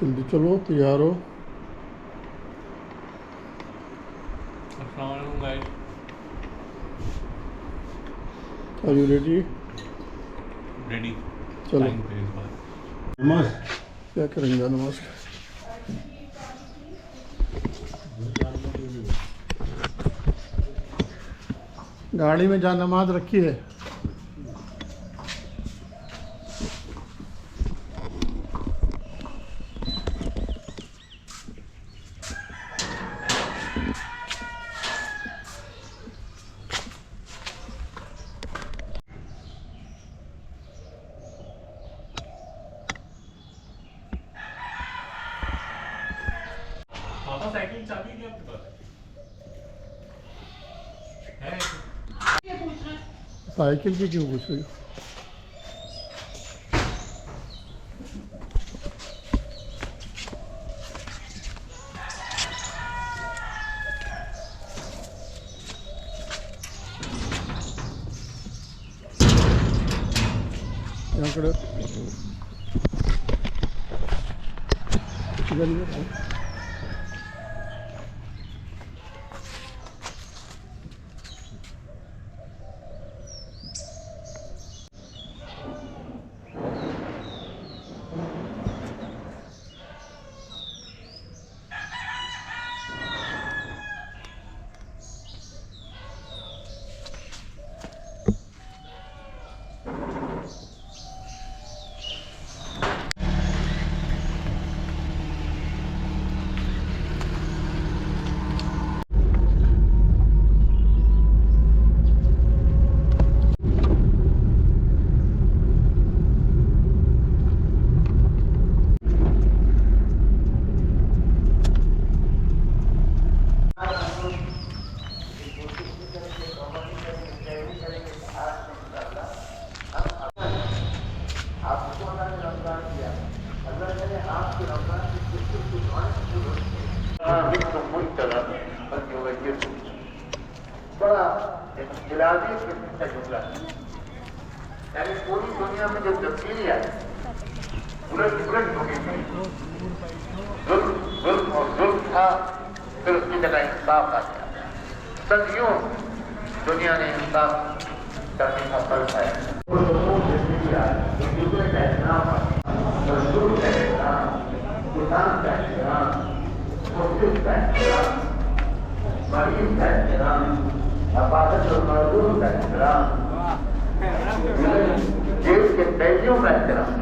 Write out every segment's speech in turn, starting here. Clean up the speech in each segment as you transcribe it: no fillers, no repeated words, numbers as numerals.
جلدی چلو، تیار ہو؟ السلام علیکم guys. Are you ready? Ready. چلو نماز کیا کریں گے نماز کا؟ گاڑی میں جہاں نماز رکھی ہے پاپا سائیکل چابی کیا آپ کے پاس ہے؟ سائیکل کی کیوں پوچھ رہی ہو؟ یہاں کڑے ادھر ادھر آؤ. بڑا اختلافی قسم کا جملہ ہے. یعنی پوری دنیا میں جب تبدیلی آئی الٹ ہو گئی. ظلم اور ظلم تھا، پھر اس کی جگہ انصاف آ گیا. صدیوں دنیا نے انصاف کرنے کا پل پایا. دوسرے کا احترام مزدور کا احترام، کسان کا احترام، مسلم کا احترام، مریض کا احترام، عبادت اور معذور کا احترام، جیل کے قیدیوں کا احترام.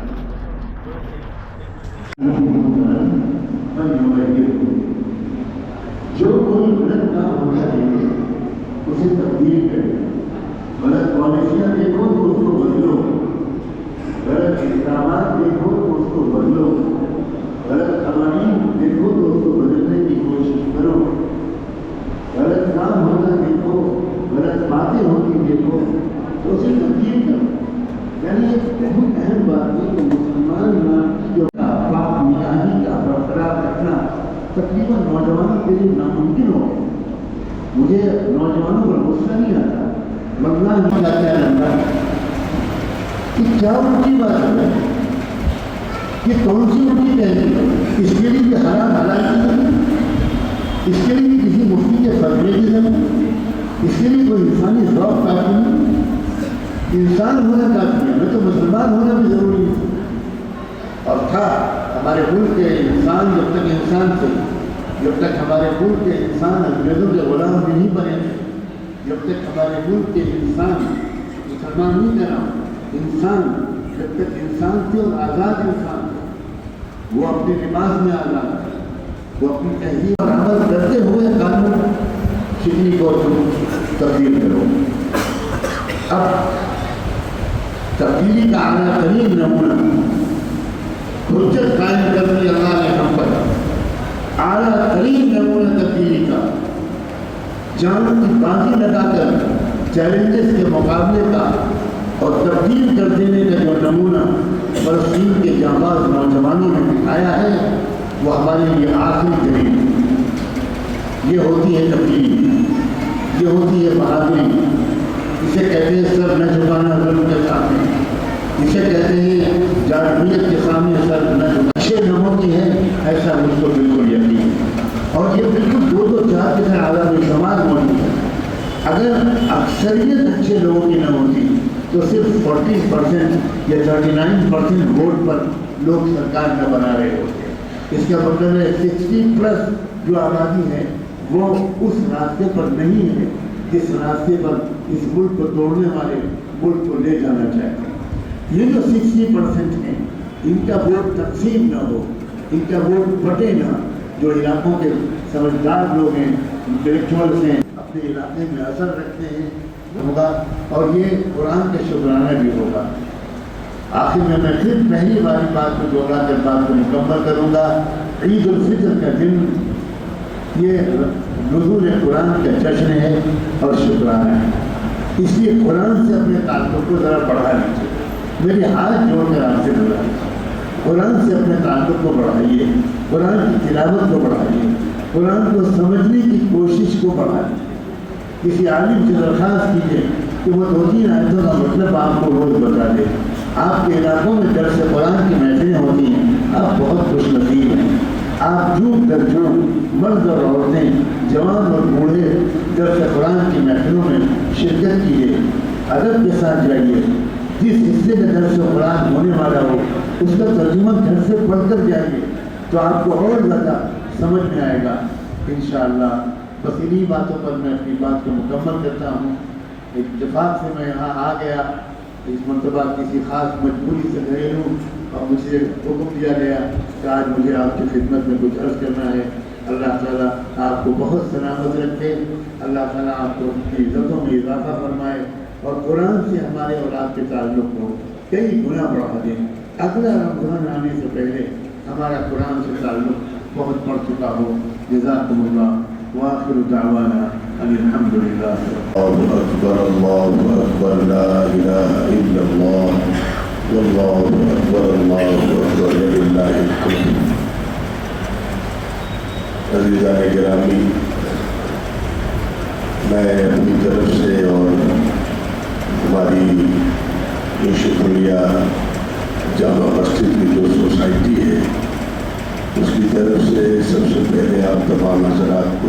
جو کوئی غلط کام ہوتا ہے اسے تبدیل کرے. غلط پالیسیاں دیکھو تو اس کو بدلو، غلط اقدامات دیکھو تو اس کو بدلو، غلط قوانین دیکھو تو اس کو بدلنے کی کوشش کرو. غلط کام ہوتا دیکھو، غلط باتیں ہوتی دیکھو تو اسے تبدیل کرو. یعنی ایک بہت اہم بات ہے کہ مسلمان جو پاک نگاہی کا برقرار رکھنا تقریباً نوجوانوں کے لیے ناممکن ہو. مجھے نوجوانوں پر غصہ نہیں آتا، مغنا نہیں آتا ہے لمبا کہ کیا اونچی بات ہے، یہ کون سی اونچی کہنی. اس کے لیے بھی حرام حلال نہیں، اس کے لیے کسی مفتی کے فتوے کی ضرورت، اس کے لیے کوئی انسانی ذوق کافی نہیں. انسان ہونا کافی ہے، میں تو مسلمان ہونا بھی ضروری ہے. اور تھا ہمارے ملک کے انسان جب تک انسان تھے، جب تک ہمارے ملک کے انسان انگریزوں کے غلام بھی نہیں بنے، جب تک ہمارے ملک کے انسان مسلمان نہیں کرا انسان، جب تک انسان تھے اور آزاد انسان تھے، وہ اپنے لباس میں آزاد تھے، وہ اپنی تہذیب اور عمل کرتے ہوئے قانون سپریم کورٹ کو تبدیل کرو. اب تبدیلی کا اعلیٰ ترین نمونہ حجت قائم کرنے اللہ نے ہم پر اعلیٰ ترین نمونہ تبدیلی کا، جان کی بازی لگا کر چیلنجز کے مقابلے کا اور تبدیل کر دینے کا جو نمونہ فلسطین کے جانباز نوجوانوں نے دکھایا ہے وہ ہمارے لیے آخری دلیل. یہ ہوتی ہے تبدیلی، یہ ہوتی ہے بہادری. اسے کہتے ہیں سر نہ جھکانا ظلم کے سامنے، اسے کہتے ہیں جارحیت کے سامنے سر نہ جھکانا. اچھے لوگوں کی ہے اگر اکثریت اچھے لوگوں کی نہ ہوتی تو صرف 40% یا 39% ووٹ پر لوگ سرکار نہ بنا رہے ہوتے۔ اس کا مطلب ہے 60+ جو آبادی ہے وہ اس راستے پر نہیں ہے جس راستے پر اس ملک کو توڑنے والے ملک کو لے جانا چاہتے ہیں۔ یہ جو 60% ہیں ان کا ووٹ تقسیم نہ ہو، ان کا ووٹ بٹے نہ، جو علاقوں کے سمجھدار لوگ ہیں، انٹلیکچوئلس ہیں، اپنے علاقے میں اثر رکھتے ہیں ہوگا، اور یہ قرآن کا شکرانہ بھی ہوگا۔ آخر میں پھر پہلی باری بات کو دوہرا کر بات کو مکمل کروں گا۔ عید الفطر کا دن یہ نزول قرآن کا جشن ہے اور شکرانہ ہے، اس لیے قرآن سے اپنے تعلق کو ذرا بڑھا لیجیے۔ میرے ہاتھ جوڑ کر آپ سے بتائیے، قرآن سے اپنے تعلق کو بڑھائیے، قرآن کی تلاوت کو بڑھائیے، قرآن کو سمجھنے کی کوشش کو بڑھائیے۔ کسی عالم سے درخواست کیجیے کہ وہ 2-3 آیتوں کا مطلب آپ کو روز بتا دے۔ آپ کے علاقوں میں درس قرآن کی محفلیں ہوتی ہیں، آپ بہت خوش نصیب ہیں۔ آپ جھوم در جھوم، مرد اور عورتیں، جوان اور بوڑھے درس قرآن کی محفلوں میں شرکت کیجیے، ادب کے ساتھ جائیے۔ جس حصے میں درس قرآن ہونے والا ہو اس کا ترجمہ گھر سے پڑھ کر جائیے تو آپ کو اور زیادہ سمجھ میں آئے گا انشاءاللہ۔ بس انہی باتوں پر میں اپنی بات کو مکمل کرتا ہوں۔ اتفاق سے میں یہاں آ گیا، اس مرتبہ کسی خاص مجبوری سے گئے ہوں اور مجھے حکم دیا گیا کہ آج مجھے آپ کی خدمت میں کچھ عرض کرنا ہے۔ اللہ تعالیٰ آپ کو بہت سلامت رکھے، اللہ تعالیٰ آپ کو اپنی عزتوں میں اضافہ فرمائے اور قرآن سے ہمارے اور آپ کے تعلق کو کئی گنا بڑھا دیں۔ اگلا رمضان آنے سے پہلے ہمارا قرآن سے تعلق بہت بڑھ چکا ہو۔ جزاکم اللہ، وآخر دعوانا ان الحمد للہ۔ اللہ اکبر، اللہ اکبر، لا الہ الا اللہ، واللہ اکبر، اللہ اکبر، للہ الحمد۔ عزیزان گرامی، میں اپنی طرف سے اور ہماری یہ شکریہ جامع مسجد کی جو سوسائٹی ہے اس کی طرف سے سب سے پہلے آپ تمام حضرات کو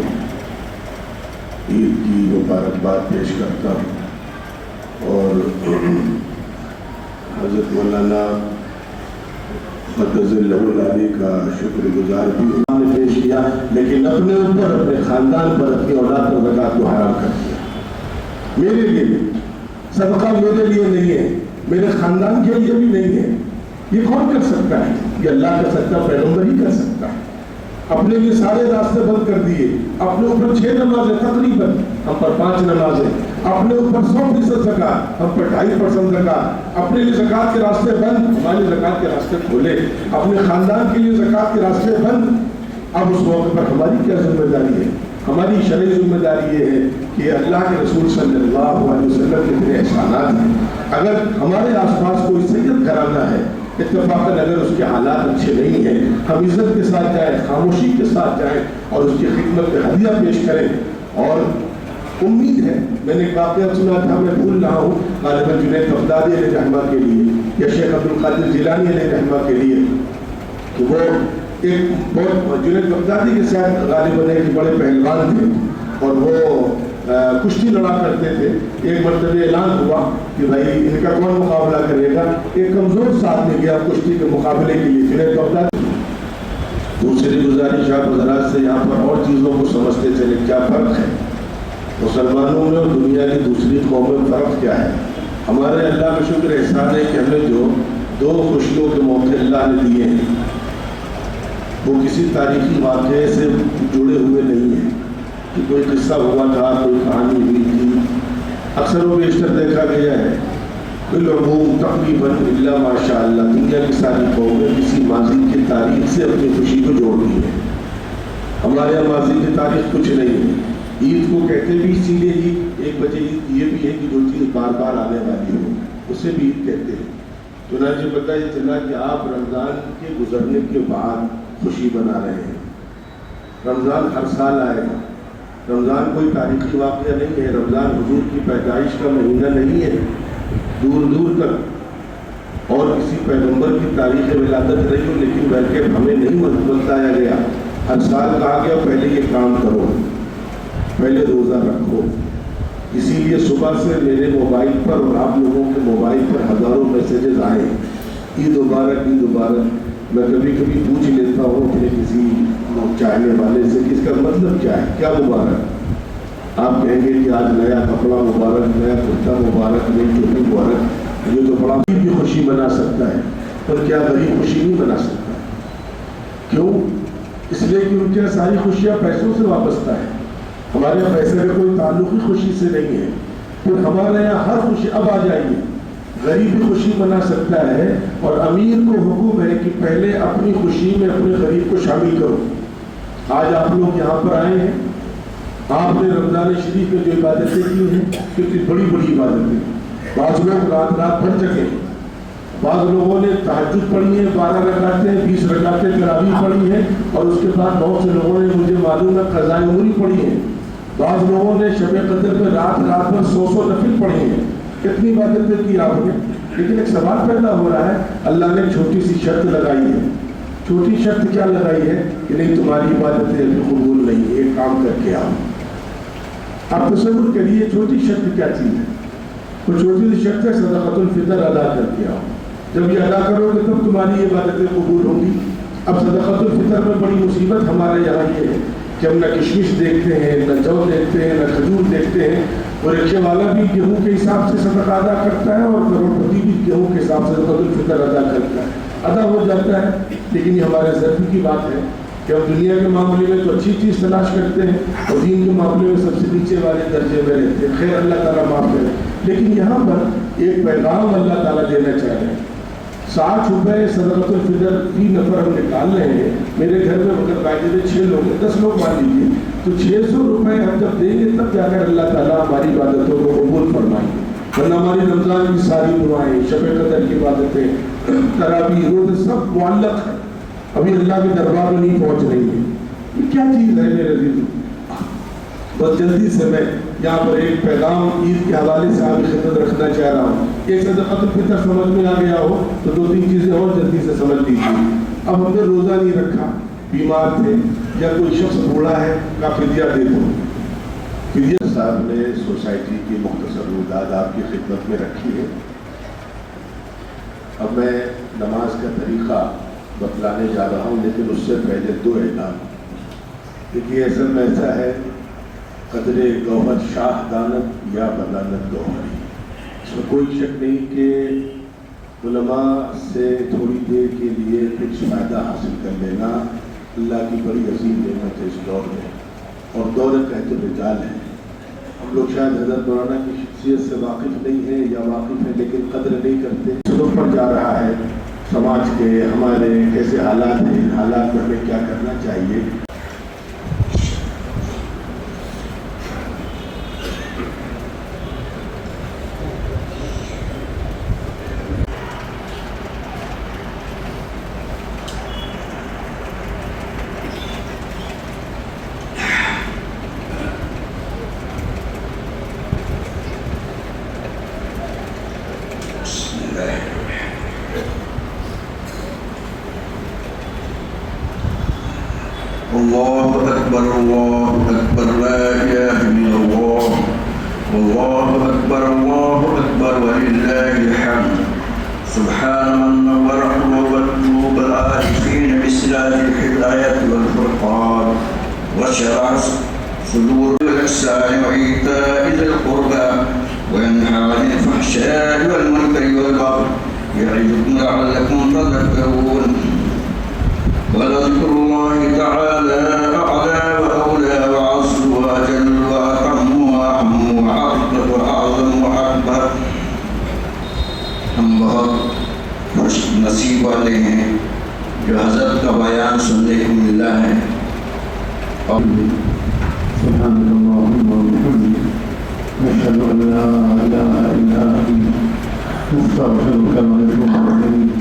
عید کی مبارکباد پیش کرتا ہوں اور حضرت مولانا مقدس العلی کا شکر گزار بھی ہوں۔ نے پیش کیا لیکن اپنے اوپر، اپنے خاندان پر، اپنی اولاد پر زکوٰۃ کو حرام کر دیا۔ میرے لیے صدقہ میرے لیے نہیں ہے، میرے خاندان کے لیے بھی نہیں ہے۔ یہ کون کر سکتا ہے؟ یہ اللہ کر سکتا ہے، پیغمبر ہی کر سکتا ہے۔ اپنے لیے سارے راستے بند کر دیے، اپنے اوپر 6 نمازیں تقریباً، ہم پر 5 نمازیں، اپنے اوپر 100% زکوٰۃ، ہم پر 2.5% زکوٰۃ، اپنے لیے زکوٰۃ کے راستے بند، ہمارے زکوٰۃ کے راستے کھولے، اپنے خاندان کے لیے زکوٰۃ کے راستے بند۔ اب اس موقع پر ہماری کیا ذمہ داری ہے؟ ہماری شرعی ذمہ داری یہ ہے کہ اللہ کے رسول صلی اللہ علیہ وسلم کے اتنے احسانات ہیں، اگر ہمارے آس پاس کوئی سید گھرانہ ہے، اتفاقاً اگر اس کے حالات اچھے نہیں ہیں، ہم عزت کے ساتھ جائیں، خاموشی کے ساتھ جائیں اور اس کی خدمت میں ہدیہ پیش کریں۔ اور امید ہے، میں نے ایک واقعہ سنا تھا، میں بھول رہا ہوں، غالباً جنید بغدادی علیہ رحمہ کے لیے یا شیخ عبد القادر جیلانی علیہ رحمہ کے لیے، کہ وہ ایک بہت جنید بغدادی کے ساتھ غالباً ایک بڑے پہلوان تھے اور وہ کشتی لڑا کرتے تھے۔ ایک مرتبہ اعلان ہوا کہ بھائی ان کا کون مقابلہ کرے گا، ایک کمزور ساتھ میں گیا کشتی کے مقابلے کے لیے جنید بغدادی۔ دوسری گزارش آپ حضرات سے یہاں پر اور چیزوں کو سمجھتے چلے، کیا فرق ہے مسلمانوں میں اور دنیا کی دوسری قوموں میں؟ فرق کیا ہے؟ ہمارے اللہ کا شکر احسان ہے کہ ہمیں جو 2 خوشیوں کے موقع اللہ نے دیے ہیں وہ کسی تاریخی واقعے سے جڑے ہوئے نہیں ہیں کہ کوئی قصہ ہوا تھا، کوئی کہانی ہوئی تھی۔ اکثر و بیشتر دیکھا گیا ہے بالعموم تقریباً الا ماشاء اللہ دنیا کی ساری قومیں کسی ماضی کی تاریخ سے اپنی خوشی کو جوڑتی ہیں۔ ہمارے یہاں ماضی کی تاریخ کچھ نہیں ہے۔ عید کو کہتے بھی اسی لیے ہی، ایک وجہ یہ بھی ہے کہ جو چیز بار بار آنے والی ہو اسے بھی عید کہتے ہیں۔ چنانچہ پتہ یہ چلا کہ آپ رمضان کے گزرنے کے بعد خوشی بنا رہے ہیں۔ رمضان ہر سال آئے گا، رمضان کوئی تاریخی واقعہ نہیں ہے، رمضان حضور کی پیدائش کا مہینہ نہیں ہے، دور دور تک اور کسی پیغمبر کی تاریخ ولادت رہی ہو، لیکن بلکہ ہمیں نہیں بتایا گیا۔ ہر سال کہا گیا پہلے یہ کام کرو، پہلے روزہ رکھو، اسی لیے صبح سے میرے موبائل پر اور آپ لوگوں کے موبائل پر ہزاروں میسیجز آئے عید مبارک عید مبارک۔ میں کبھی کبھی پوچھ لیتا ہوں اپنے کسی چاہنے والے سے کہ اس کا مطلب کیا ہے، کیا مبارک؟ آپ کہیں گے کہ آج نیا کپڑا مبارک، نیا کرتا مبارک، نئی ٹوپی مبارک۔ یہ تو بڑا بھی خوشی منا سکتا ہے، پر کیا غریب خوشی نہیں منا سکتا؟ کیوں؟ اس لیے کہ ان کی ساری خوشیاں پیسوں سے وابستہ ہے، ہمارے یہاں پیسے کا کوئی تعلق ہی خوشی سے نہیں ہے۔ پھر ہمارے یہاں ہر خوشی، اب آ جائیے، غریب بھی خوشی منا سکتا ہے، اور امیر کو حکم ہے کہ پہلے اپنی خوشی میں اپنے غریب کو شامل کرو۔ آج آپ لوگ یہاں پر آئے ہیں، آپ نے رمضان شریف میں جو عبادتیں کی ہیں کتنی بڑی بڑی عبادتیں، بعض لوگ رات رات بھر جگے، بعض لوگوں نے تہجد پڑھی ہے 12 رکعتیں 20 رکعتیں تراویح پڑھی ہیں، اور اس کے بعد بہت سے لوگوں نے مجھے معلوم ہے قضاء عمری پڑھی ہے، بعض لوگوں نے شب قدر میں رات رات بھر 100 نفل پڑھی ہیں۔ کتنی عبادتیں کی آپ نے، لیکن ایک سوال پیدا ہو رہا ہے، اللہ نے چھوٹی سی شرط لگائی ہے۔ چھوٹی شرط کیا لگائی ہے کہ نہیں تمہاری عبادتیں ابھی قبول نہیں، ایک کام کر کے آؤ۔ آپ تصور کریے چھوٹی شرط کیا چیز ہے؟ وہ چھوٹی سی شرط ہے صدقۃ الفطر ادا کر کے آؤ۔ جب یہ ادا کرو گے تب تمہاری عبادتیں قبول ہوں گی۔ اب صدقۃ الفطر میں بڑی مصیبت ہمارے یہاں یہ ہے کہ ہم نہ کشمش دیکھتے ہیں، نہ جو دیکھتے ہیں، نہ کھجور دیکھتے ہیں، اور رکشے والا بھی گیہوں کے حساب سے صدقہ ادا کرتا ہے، اور کروڑپتی بھی گیہوں کے حساب سے صدقۃ الفطر ادا کرتا ہے، ادا ہو جاتا ہے۔ لیکن یہ ہمارے ضرور کی بات ہے کہ ہم دنیا کے معاملے میں تو اچھی چیز تلاش کرتے ہیں، اور دین کے معاملے میں سب سے نیچے والے درجے میں رہتے ہیں۔ خیر اللہ تعالیٰ معاف کرے، لیکن یہاں پر ایک پیغام اللہ تعالیٰ دینا چاہ رہے ہیں۔ 60 روپے صدقۃ الفطر فی نفر ہم نکال رہے ہیں۔ میرے گھر میں اگر باقاعدہ 6 لوگ ہیں، 10 لوگ مان لیجیے، تو 600 روپے ہم جب دیں گے تب جا کر اللہ تعالیٰ ہماری عبادتوں کو قبول فرمائیں گے۔ ورنہ ہماری رمضان کی ساری دعائیں، شب قدر کی عبادتیں، تراویح، روزے سب معلق ہیں، ابھی اللہ کے دربار میں نہیں پہنچ رہی ہیں۔ یہ کیا چیز ہے میرے دل؟ بس جلدی سے میں یہاں پر ایک پیغام عید کے حوالے سے آپ کی خدمت رکھنا چاہ رہا ہوں۔ ایک صدقۃ الفطر سمجھ میں آ گیا ہو تو 2-3 چیزیں اور جلدی سے سمجھ لیجیے۔ اب ہم نے روزہ نہیں رکھا، بیمار تھے، یا کوئی شخص بوڑھا ہے، کا فدیہ دے دو۔ فدیہ صاحب نے سوسائٹی کی مختصر امداد آپ کی خدمت میں رکھی ہے۔ اب میں نماز کا طریقہ بتلانے جا رہا ہوں، لیکن اس سے پہلے 2 اعلان۔ دیکھیے اصل میں ایسا ہے، قدر گوہر شاہ دانت یا بدانت گوہری، اس میں کوئی شک نہیں کہ علماء سے تھوڑی دیر کے لیے کچھ فائدہ حاصل کر لینا اللہ کی بڑی عظیم نعمت ہے اس دور میں، اور دور قحط رجال ہے۔ ہم لوگ شاید حضرت مولانا کی شخصیت سے واقف نہیں ہیں یا واقف ہیں لیکن قدر نہیں کرتے۔ سلوک پر جا رہا ہے سماج کے، ہمارے کیسے حالات ہیں، حالات میں ہمیں کیا کرنا چاہیے۔ الله أكبر الله أكبر لا إله إلا الله والله أكبر ولله الحمد سبحان من نور قلوب العارفين بسلاح الهداية والفرقان وشرع صدور الإحسان وإيتاء ذي القربى وينهى عن الفحشاء والمنكر والبغي يعظكم لعلكم تذكرون ولذكر الله تعالى أعلى وأولى وعز وأجل وأتم وأعم وأعظم وأعظم وأكبر۔ ہم بہت خوش نصیب والے ہیں جو حضرت کا بیان سننے کو ملا ہے۔ سبحانك اللهم وبحمدك نشهد أن لا إله إلا أنت نستغفرك ونتوب إليك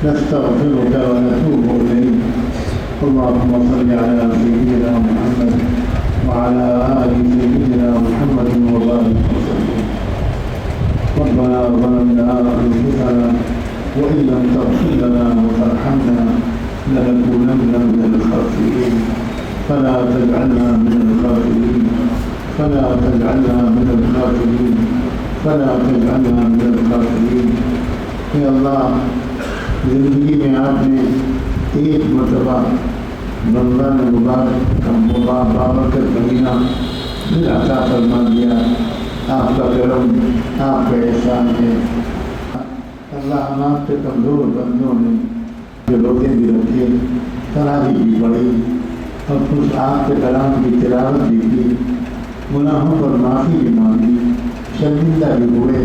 نستغفرك ونتوب إليك اللهم صل على سيدنا محمد وعلى آل سيدنا محمد وبارك وسلم۔ ربنا ظلمنا أنفسنا وإن لم تغفر لنا وترحمنا لنكونن من الخاسرين فلا تجعلنا من الغافلين فلا تجعلنا من الغافلين فلا تجعلنا من الغافلين. اے اللہ، زندگی میں آپ نے ایک مرتبہ رمضان مبارک کا بابرکت مہینہ دل عطا فرما دیا. آپ کا کرم، آپ کا احسان ہے. اللہ ہم آپ کے کمزور بندوں نے جو روزے بھی رکھے، تراویح بھی پڑھی اور کچھ آپ کے کلام کی تلاوت بھی کی، گناہوں پر معافی بھی مانگی، شرمندہ بھی ہوئے.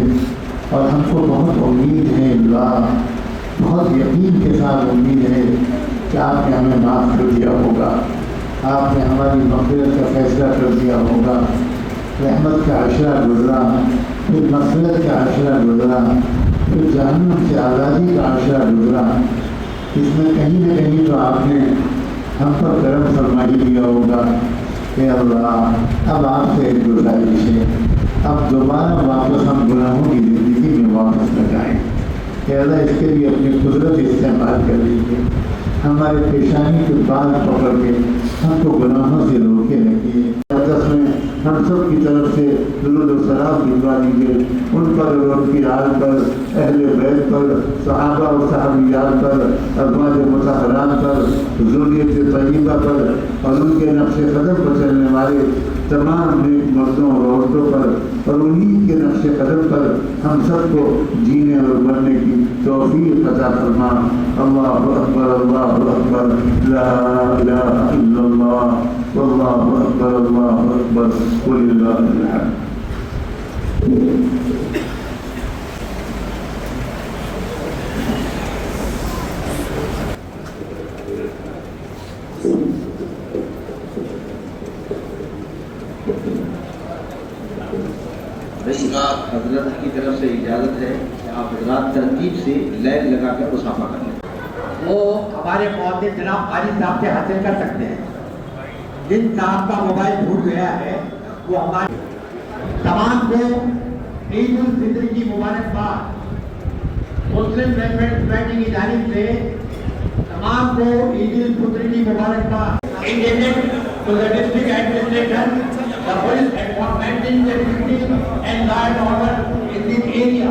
اور ہم کو بہت امید ہے اللہ، بہت یقین کے ساتھ امید ہے کہ آپ نے ہمیں معاف کر دیا ہوگا، آپ نے ہماری مغفرت کا فیصلہ کر دیا ہوگا. رحمت کا عشرہ گزرا، پھر مغفرت کا عشرہ گزرا، پھر جہنم سے آزادی کا عشرہ گزرا. اس میں کہیں نہ کہیں تو آپ نے ہم پر کرم فرما ہی دیا ہوگا. اے اللہ، اب آپ سے ایک گزارش ہے، اب دوبارہ واپس ہم گناہوں کی زندگی میں واپس نہ جائیں. کہ اللہ اس کے لیے اپنی قدرت استعمال کر لیجیے، ہمارے پیشانی کے بال پکڑ کے ہم کو گناہوں سے روکے رکھیے. میں ہم سب کی طرف سے درود و سلام بھجوا دیجیے ان پر اور ان کی آل پر، اہل بیت پر، صحابہ و صحابیات پر، ازواج مطہرات پر، ذریت طیبہ پر، اور ان کے نقش قدم پر چلنے والے تمام نیک مردوں اور عورتوں پر، اور انہیں کے نقش قدم پر ہم سب کو جینے اور مرنے کی توفیق عطا فرما. اللہ اکبر اللہ اکبر، لا الہ الا اللہ، واللہ اکبر اللہ اکبر، وللہ الحمد. حضرت کی طرف سے اجازت ہے کہ آپ حضرات ترتیب سے لائن لگا کر مصافحہ کر لیں. وہ ہمارے معزز جناب قاری صاحب سے حاصل کر سکتے ہیں. جن صاحب کا موبائل ٹوٹ گیا ہے وہ ہمارے تمام کو عید الفطر کی مبارکباد. مسلم ویلفیئر سوسائٹی کی جانب سے تمام کو عید الفطر کی مبارکباد. To the district administration, the police for maintaining the safety and law and order in this area.